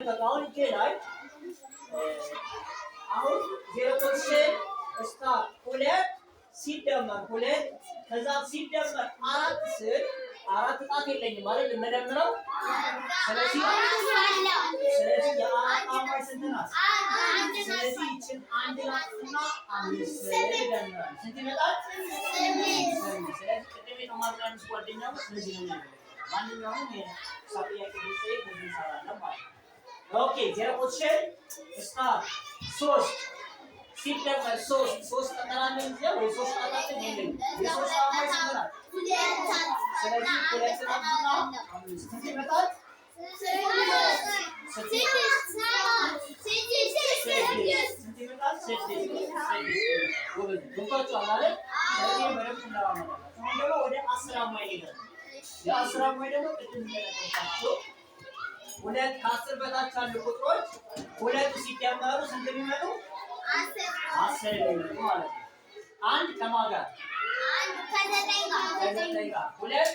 አሁን እጄ ላይ አሁን ዜሮ ፖዚሽን ስታርት ሁለት ሲደመር ሁለት ከዛ ሲደመር አራት ስል አራት ጣት የለኝም ማለት የምደምረው ስለዚህ የአራት አማይ ስንት ናት? ስለዚህ ይችን አንድ ናትና አምስት ይደምራል ስንት ይመጣል? ስለዚህ ቅድም የተማርነው አምስት ጓደኛሞች ስለዚህ ነው የሚለው ማንኛውም የሳጥያቄ ጊዜ ከዚህ እንሰራለን ማለት ነው። ኦኬ ዜሮ ፖዚሽን ስታርት ሶስት ሲደመር ሶስት ጠጠራለን እንጂ ወይ ሶስት ጣታችን የለም የሶስት አማይ ስንት ናት? ስለዚህ ሁለት ናትና አምስት ስንት ይመጣል? ሁለት ከአስር በታች ያሉ ቁጥሮች ሁለት ሲደመሩ ስንት የሚመጡ? አስር የሚመጡ ማለት ነው። አንድ ከማን ጋር? ከዘጠኝ ጋር። ሁለት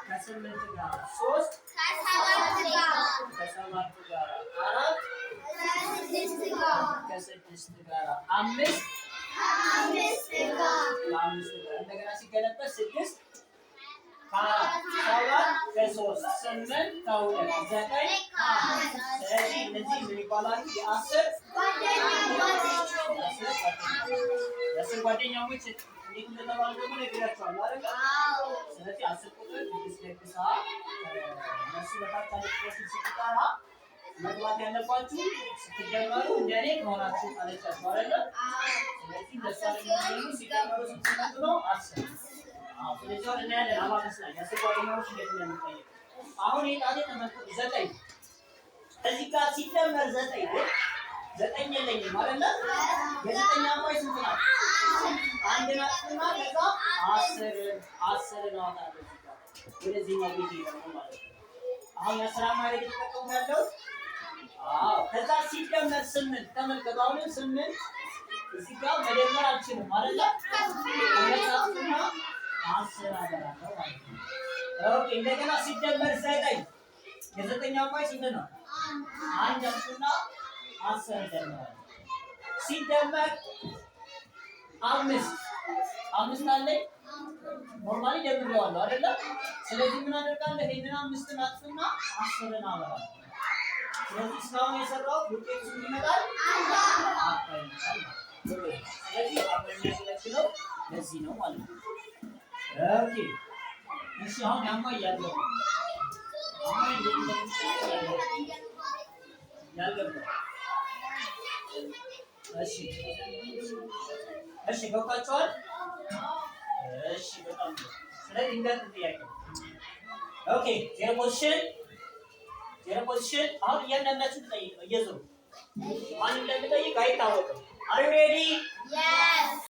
ከስምንት ጋር። ሶስት ከሰባት ጋር። አራት ከስድስት ጋር። አምስት ከአምስት ጋር። እንደገና ሲገለበጥ ስድስት ከአራት ሰባት ከሶስት ስምንት ከሁለት ዘጠኝ አንድ። ስለዚህ እነዚህ ምን ይባላሉ? የአስር ጓደኛሞች እንዴት እንደተባሉ ደግሞ ነግራቸዋለሁ አይደል? ስለዚህ አስር ቁጥር ደግሳ እነሱ በታች ያለ ቁጥሮችን ስትጠራ መግባት ያለባችሁ ስትጀመሩ እንደኔ ከሆናችሁ አለቻችሁ አይደል? ስለዚህ እንደሱ አይደለም ሲጀመሩ ስትመጡ ነው አስር። ስለዚህ አሁን እናያለን አማካስ ላይ የአስር ጓደኛሞች እንዴት እንደሚጠየቁ። አሁን የጣቴ ተመልከቱ ዘጠኝ እዚህ ጋር ሲደመር ዘጠኝ የለኝም አይደል? የዘጠኝ አማይ ስንት ናት? አንድ ናትና ከዛ አስር እናወጣለን ወደዚህኛው ቤት ይሄዳል ማለት ነው። አሁን የአስር አማይ ላይ ተጠቅሞ ያለው ከዛ ሲደመር ስምንት ተመልከቱ። አሁንም ስምንት እዚህ ጋር መደመር አልችልም አይደል? ወደታችና አስር አደረገው ማለት ነው። ኦኬ እንደገና ሲደመር ዘጠኝ የዘጠኝ አማይ ስንት ነው? አንድ አምጡና አስር ይደመራል። ሲደመር አምስት አለኝ ኖርማሊ ደምሬዋለሁ አይደለ? ስለዚህ ምን አደርጋለሁ? ይሄንን አምስትን አጥፍና አስርን አበራለሁ። ስለዚህ እስካሁን የሰራሁት ውጤቱ ይመጣል ስለዚህ አብረን የሚያገለግለው ለዚህ ነው ማለት ነው። ኦኬ እሺ አሁን ያማይ ያለው እሺ ገብታችኋል? እሺ በጣም ስለዚህ እንደት ጥያቄ ኦኬ ዜሮ ፖዚሽን አሁን እያንዳንዳችሁ ትጠይቅ ነው እየዞሩ ማን እንደሚጠይቅ አይታወቅም። Are you ready? Yes.